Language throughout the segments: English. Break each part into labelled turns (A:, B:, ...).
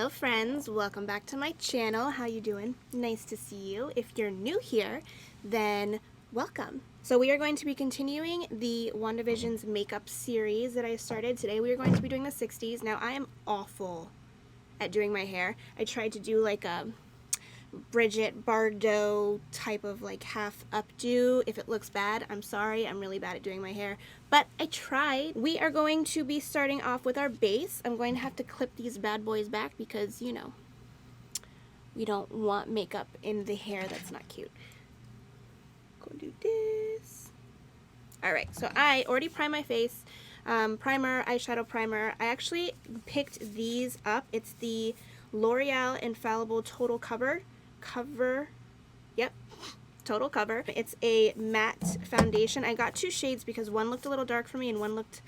A: Hello friends, welcome back to my channel. How you doing? Nice to see you. If you're new here, then welcome. So we are going to be continuing the WandaVision's makeup series that I started. Today we are going to be doing the 60s. Now I am awful at doing my hair. I tried to do like a Bridget Bardot type of like half updo. If it looks bad, I'm sorry. I'm really bad at doing my hair, but I tried. We are going to be starting off with our base. I'm going to have to clip these bad boys back because, you know, we don't want makeup in the hair. That's not cute. Go do this. Alright, so I already primed my face. Primer, eyeshadow primer. I actually picked these up. It's the L'Oreal Infallible Total Cover. Total Cover. It's a matte foundation. I got two shades because one looked a little dark for me and one looked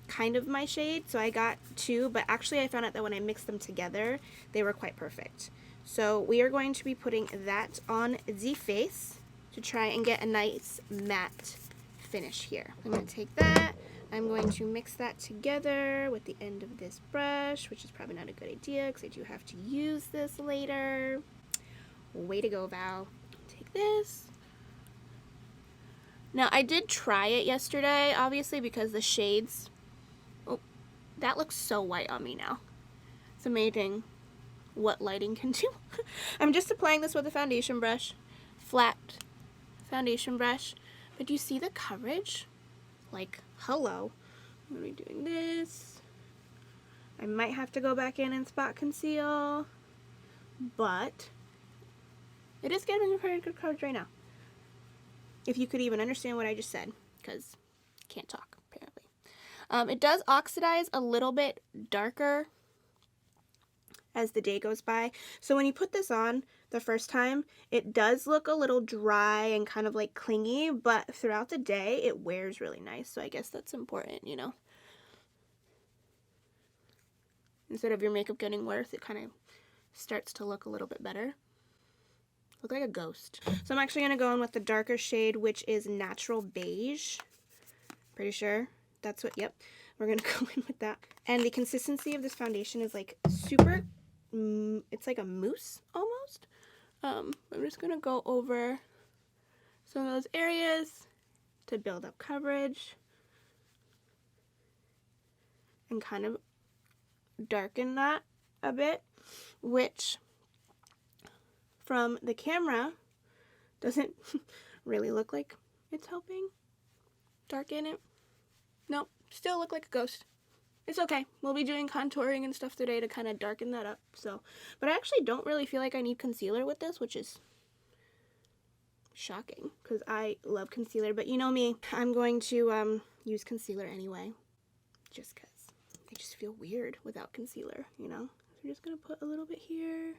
A: kind of my shade, so I got two, but actually I found out that when I mixed them together, they were quite perfect. So we are going to be putting that on the face to try and get a nice matte finish here. I'm going to take that. I'm going to mix that together with the end of this brush, which is probably not a good idea because I do have to use this later. Way to go, Val. Take this. Now, I did try it yesterday, obviously, because the shades... Oh, that looks so white on me now. It's amazing what lighting can do. I'm just applying this with a foundation brush. Flat foundation brush. But do you see the coverage? Like, hello. I'm going to be doing this. I might have to go back in and spot conceal. But it is getting a pretty good coverage right now. If you could even understand what I just said, because I can't talk, apparently. It does oxidize a little bit darker as the day goes by. So when you put this on the first time, it does look a little dry and kind of like clingy, but throughout the day, it wears really nice. So I guess that's important, you know? Instead of your makeup getting worse, it kind of starts to look a little bit better. Look like a ghost. So I'm actually going to go in with the darker shade, which is Natural Beige. Pretty sure that's what, yep. We're going to go in with that. And the consistency of this foundation is like super, it's like a mousse almost. I'm just going to go over some of those areas to build up coverage and kind of darken that a bit, which from the camera doesn't really look like it's helping darken it. Nope, still look like a ghost. It's okay. We'll be doing contouring and stuff today to kind of darken that up. So, but I actually don't really feel like I need concealer with this, which is shocking because I love concealer. But you know me, I'm going to use concealer anyway, just because I just feel weird without concealer, you know? So we're just going to put a little bit here.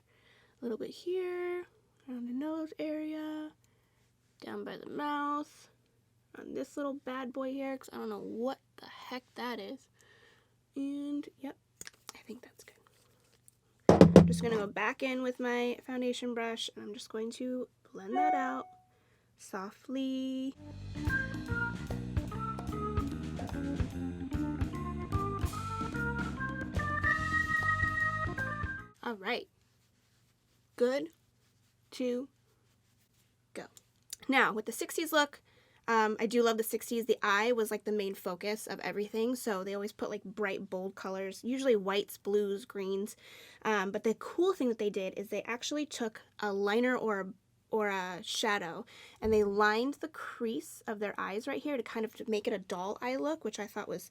A: A little bit here, around the nose area, down by the mouth, on this little bad boy here, because I don't know what the heck that is. And, yep, I think that's good. I'm just going to go back in with my foundation brush, and I'm just going to blend that out softly. All right. Good to go. Now, with the 60s look, I do love the 60s. The eye was like the main focus of everything, so they always put like bright, bold colors, usually whites, blues, greens. But the cool thing that they did is they actually took a liner or a shadow, and they lined the crease of their eyes right here to kind of make it a doll eye look, which I thought was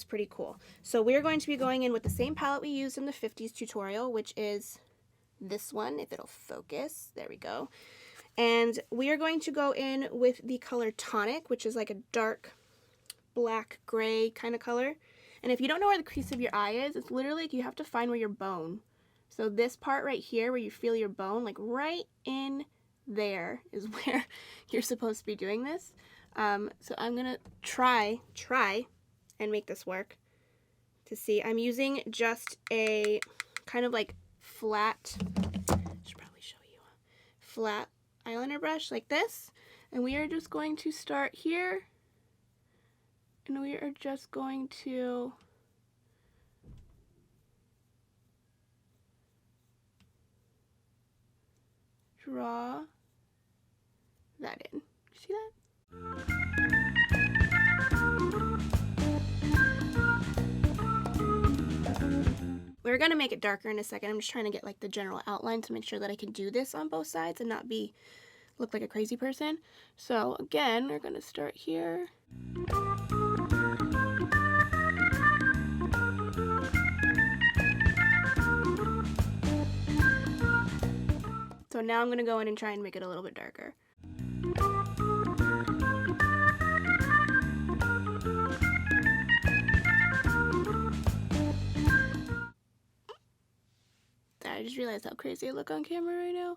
A: pretty cool. So we're going to be going in with the same palette we used in the 50s tutorial, which is this one, if it'll focus. There we go. And we are going to go in with the color Tonic, which is like a dark black gray kind of color. And if you don't know where the crease of your eye is, it's literally like you have to find where your bone. So this part right here where you feel your bone, like right in there is where you're supposed to be doing this. So I'm going to try and make this work to see. I'm using just a kind of like flat, I should probably show you, flat eyeliner brush like this, and we are just going to start here, and we are just going to draw that in. See that? We're going to make it darker in a second. I'm just trying to get like the general outline to make sure that I can do this on both sides and not look like a crazy person. So again, we're going to start here. So now I'm going to go in and try and make it a little bit darker. I just realized how crazy I look on camera right now.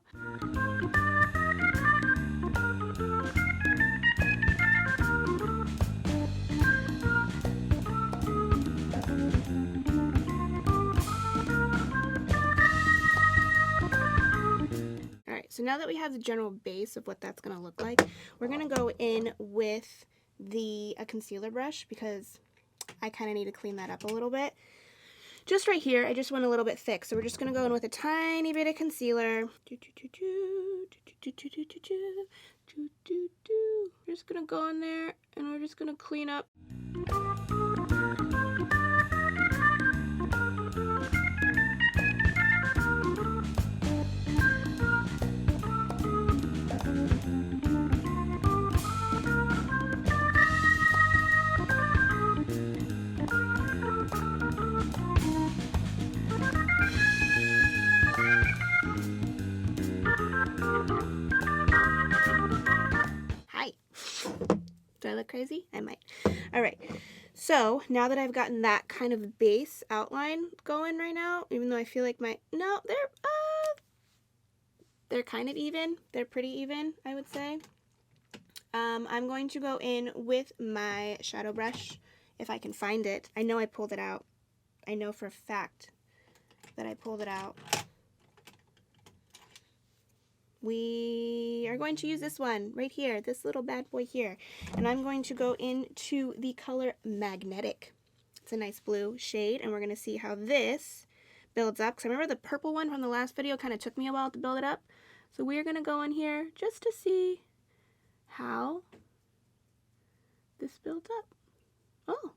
A: Alright, so now that we have the general base of what that's going to look like, we're going to go in with a concealer brush because I kind of need to clean that up a little bit. Just right here, I just went a little bit thick, so we're just going to go in with a tiny bit of concealer. We're just going to go in there, and we're just going to clean up. Do I look crazy? I might. All right. So now that I've gotten that kind of base outline going right now, even though I feel like they're kind of even. They're pretty even, I would say. I'm going to go in with my shadow brush if I can find it. I know I pulled it out. I know for a fact that I pulled it out. We are going to use this one right here, this little bad boy here. And I'm going to go into the color Magnetic. It's a nice blue shade, and we're going to see how this builds up. Because I remember the purple one from the last video kind of took me a while to build it up. So we're going to go in here just to see how this builds up. Oh,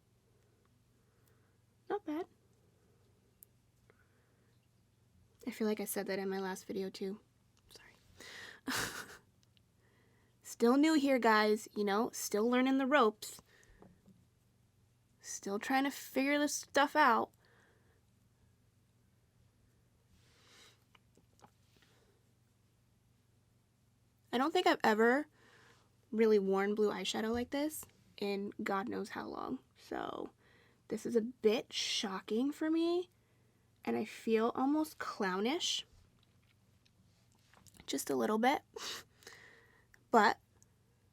A: not bad. I feel like I said that in my last video too. Still new here, guys, you know, still learning the ropes. Still trying to figure this stuff out. I don't think I've ever really worn blue eyeshadow like this in God knows how long. So this is a bit shocking for me, and I feel almost clownish. Just a little bit, but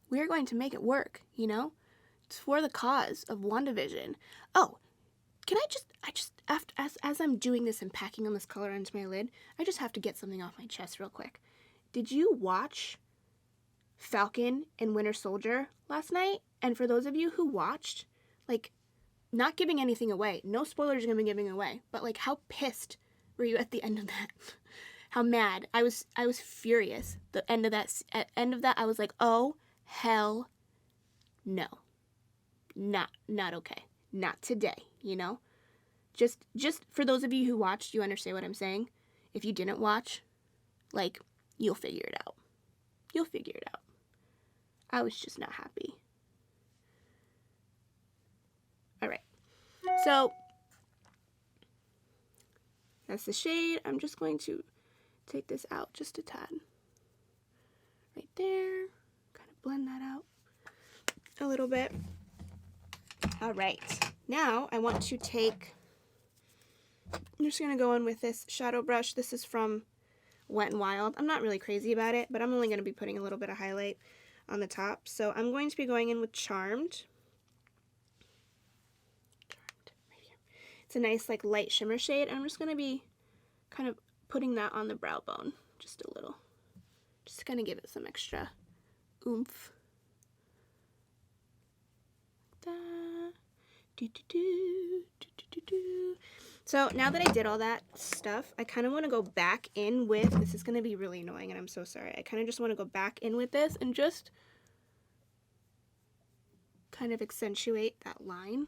A: we're going to make it work, you know? It's for the cause of WandaVision. Oh, can I just after, as I'm doing this and packing on this color onto my lid, I just have to get something off my chest real quick. Did you watch Falcon and Winter Soldier last night? And for those of you who watched, like, not giving anything away, no spoilers are gonna be giving away, but like, how pissed were you at the end of that? How mad. I was furious. At end of that, I was like, oh, hell no. Not okay. Not today, you know? Just for those of you who watched, you understand what I'm saying? If you didn't watch, like, you'll figure it out. You'll figure it out. I was just not happy. All right. So, that's the shade. I'm just going to take this out just a tad. Right there. Kind of blend that out a little bit. All right. Now I want to take, I'm just going to go in with this shadow brush. This is from Wet n Wild. I'm not really crazy about it, but I'm only going to be putting a little bit of highlight on the top. So I'm going to be going in with Charmed. Right here. It's a nice like light shimmer shade. And I'm just going to be kind of putting that on the brow bone just a little. Just kind of give it some extra oomph. So now that I did all that stuff, I kind of want to go back in with, this is going to be really annoying and I'm so sorry. I kind of just want to go back in with this and just kind of accentuate that line.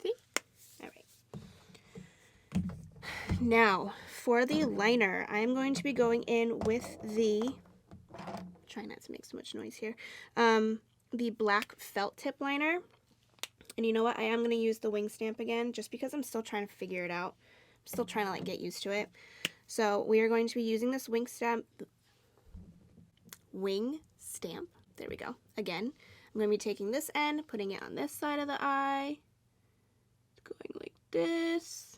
A: See? All right. Now, for the liner, I'm going to be going in with the, try not to make so much noise here, the black felt tip liner. And you know what? I am going to use the wing stamp again just because I'm still trying to figure it out. I'm still trying to like get used to it. So we are going to be using this wing stamp. There we go. Again, I'm going to be taking this end, putting it on this side of the eye, going like this.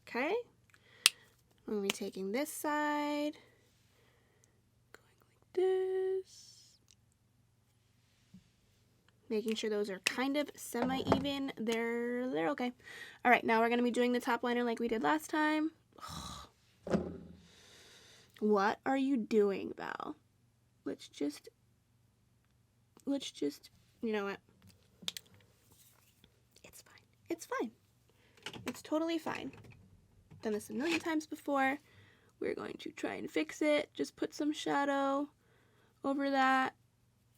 A: Okay. I'm going to be taking this side, going like this. Making sure those are kind of semi-even. They're okay. All right, now we're going to be doing the top liner like we did last time. What are you doing, Val? Let's just, you know what? It's fine. It's fine. It's totally fine. Done this a million times before. We're going to try and fix it. Just put some shadow over that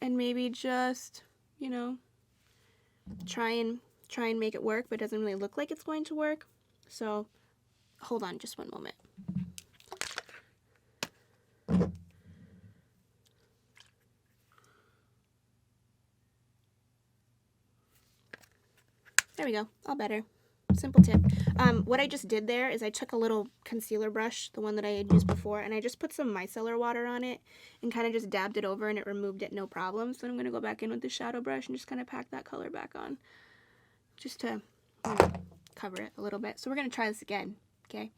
A: and maybe just, you know, try and make it work, but it doesn't really look like it's going to work. So hold on just one moment. There we go, all better. Simple tip. What I just did there is I took a little concealer brush, the one that I had used before, and I just put some micellar water on it and kind of just dabbed it over and it removed it no problem. So I'm going to go back in with the shadow brush and just kind of pack that color back on just to cover it a little bit. So we're going to try this again, okay?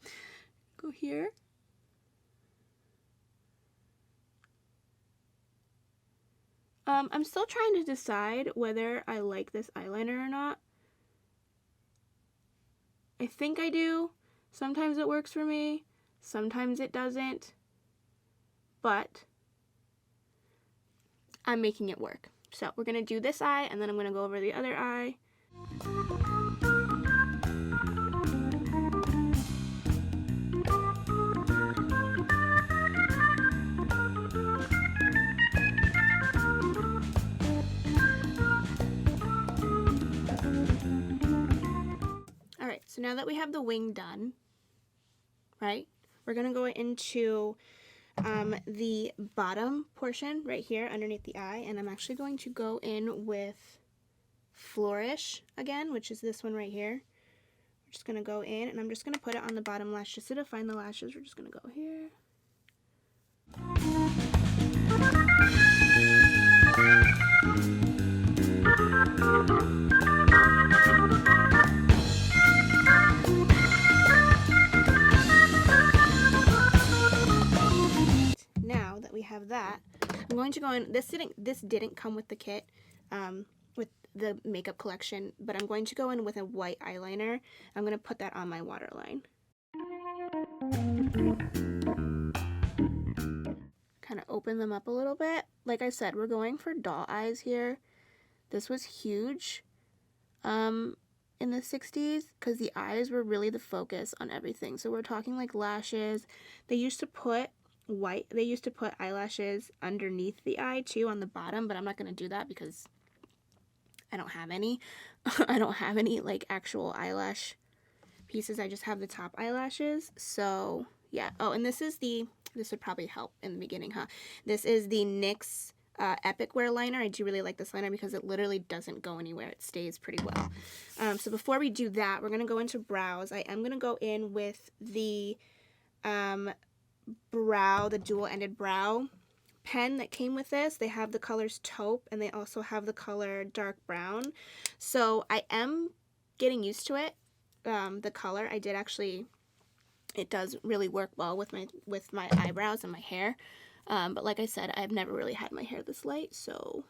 A: Go here. I'm still trying to decide whether I like this eyeliner or not. I think I do. Sometimes it works for me, sometimes it doesn't, but I'm making it work. So we're gonna do this eye and then I'm gonna go over the other eye. Alright, so now that we have the wing done, right, we're going to go into the bottom portion right here underneath the eye, and I'm actually going to go in with Flourish again, which is this one right here. We're just going to go in, and I'm just going to put it on the bottom lash just to define the lashes. We're just going to go here. Now that we have that, I'm going to go in. This didn't come with the kit, with the makeup collection, but I'm going to go in with a white eyeliner. I'm going to put that on my waterline. Kind of open them up a little bit. Like I said, we're going for doll eyes here. This was huge in the 60s because the eyes were really the focus on everything. So we're talking like lashes. They used to put eyelashes underneath the eye too on the bottom, but I'm not going to do that because I don't have any. I don't have any like actual eyelash pieces. I just have the top eyelashes. So yeah. Oh, and this would probably help in the beginning, huh? This is the NYX Epic Wear liner. I do really like this liner because it literally doesn't go anywhere. It stays pretty well. So before we do that, we're going to go into brows. I am going to go in with the the dual-ended brow pen that came with this. They have the colors taupe and they also have the color dark brown. So I am getting used to it. The color, it does really work well with my eyebrows and my hair. But like I said, I've never really had my hair this light, so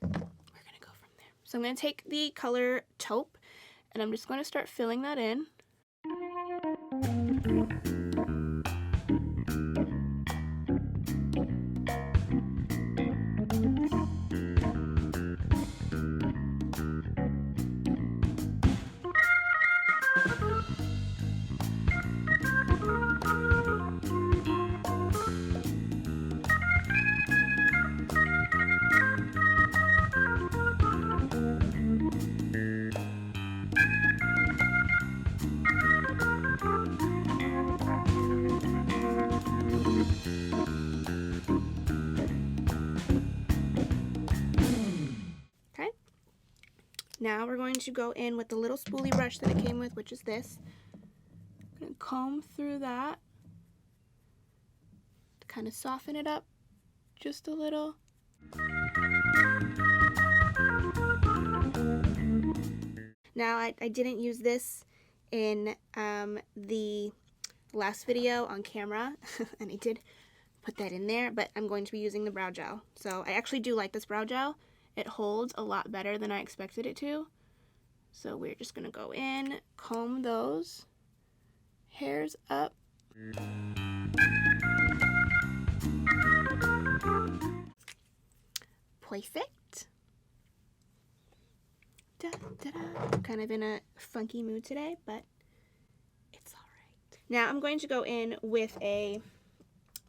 A: we're gonna go from there. So I'm gonna take the color taupe and I'm just going to start filling that in. Okay. Now we're going to go in with the little spoolie brush that it came with, which is this. I'm going to comb through that to kind of soften it up just a little. Now I didn't use this in the last video on camera, and I did put that in there, but I'm going to be using the brow gel. So I actually do like this brow gel. It holds a lot better than I expected it to. So we're just going to go in, comb those hairs up. Perfect. Da, da, da. Kind of in a funky mood today, but it's alright. Now I'm going to go in with the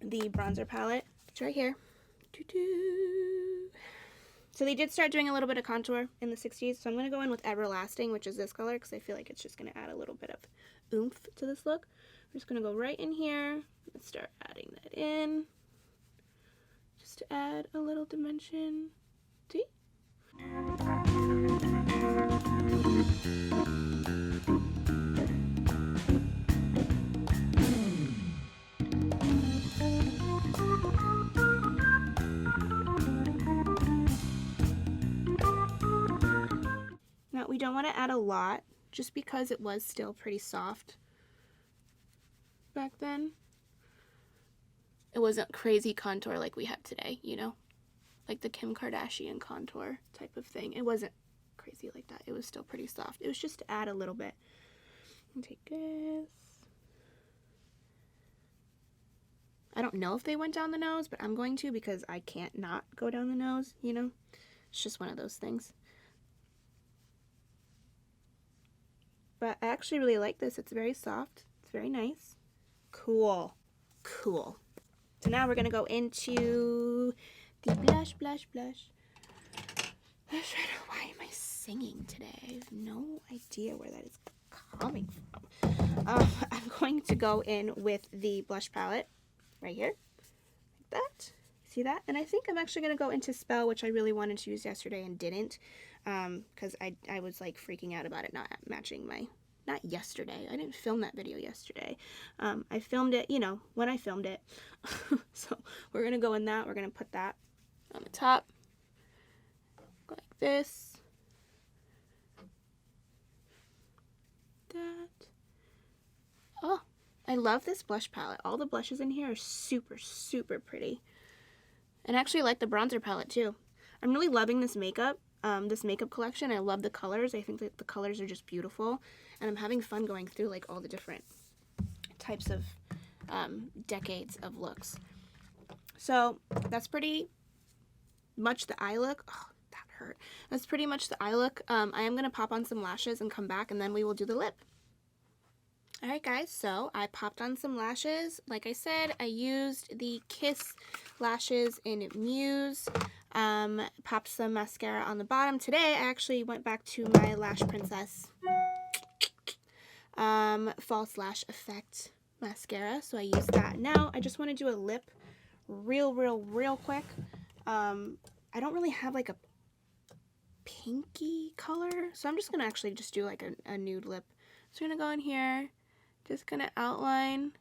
A: bronzer palette. It's right here. Doo-doo. So they did start doing a little bit of contour in the 60s, so I'm going to go in with Everlasting, which is this color, because I feel like it's just going to add a little bit of oomph to this look. I'm just going to go right in here and start adding that in, just to add a little dimension. See? Now, we don't want to add a lot, just because it was still pretty soft back then. It wasn't crazy contour like we have today, you know? Like the Kim Kardashian contour type of thing. It wasn't crazy like that. It was still pretty soft. It was just to add a little bit. And take this. I don't know if they went down the nose, but I'm going to, because I can't not go down the nose, you know? It's just one of those things. But I actually really like this. It's very soft. It's very nice. Cool. Cool. So now we're going to go into the blush. Why am I singing today? I have no idea where that is coming from. I'm going to go in with the blush palette right here. Like that. See that? And I think I'm actually going to go into Spell, which I really wanted to use yesterday and didn't. Because I was like freaking out about it not matching my, not yesterday, I didn't film that video yesterday. I filmed it, you know, when I filmed it. So we're going to go in that, we're going to put that on the top, go like this, that. Oh, I love this blush palette. All the blushes in here are super, super pretty. And I actually like the bronzer palette too. I'm really loving this makeup collection. I love the colors. I think that the colors are just beautiful. And I'm having fun going through like all the different types of decades of looks. So that's pretty much the eye look. Oh, that hurt. That's pretty much the eye look. I am going to pop on some lashes and come back, and then we will do the lip. Alright guys, so I popped on some lashes. Like I said, I used the Kiss lashes in Muse. Popped some mascara on the bottom. Today I actually went back to my Lash Princess False Lash Effect mascara, so I used that. Now I just want to do a lip real quick. I don't really have like a pinky color, so I'm just gonna actually just do like a nude lip. So I'm gonna go in here, just gonna outline.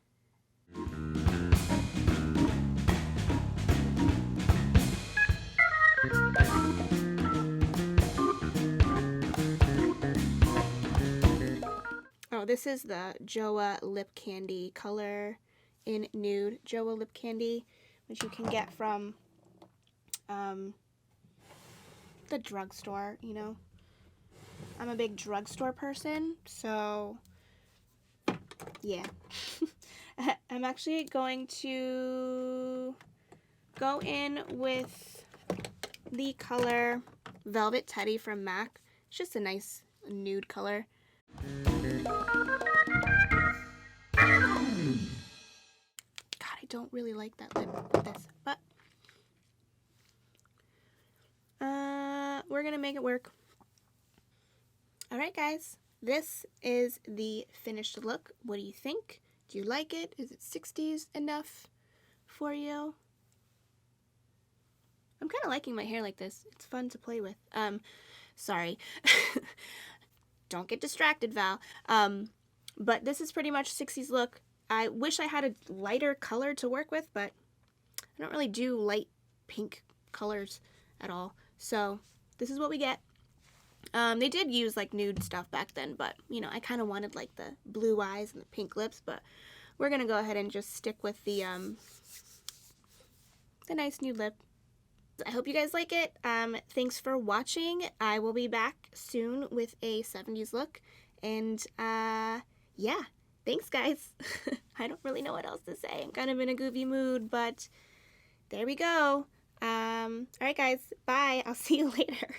A: Oh, this is the Joa Lip Candy color in nude. Joa Lip Candy, which you can get from the drugstore, you know. I'm a big drugstore person, so Yeah. I'm actually going to go in with the color Velvet Teddy from MAC. It's just a nice nude color. God, I don't really like that lip with this, but we're gonna make it work. Alright guys, this is the finished look. What do you think? Do you like it? Is it 60s enough for you? I'm kind of liking my hair like this. It's fun to play with. Sorry. Don't get distracted, Val. But this is pretty much 60s look. I wish I had a lighter color to work with, but I don't really do light pink colors at all. So this is what we get. They did use like nude stuff back then, but you know, I kind of wanted like the blue eyes and the pink lips, but we're gonna go ahead and just stick with the nice nude lip. I hope you guys like it. Thanks for watching. I will be back soon with a 70s look, and yeah, thanks guys. I don't really know what else to say. I'm kind of in a goofy mood, but there we go. All right guys, bye. I'll see you later.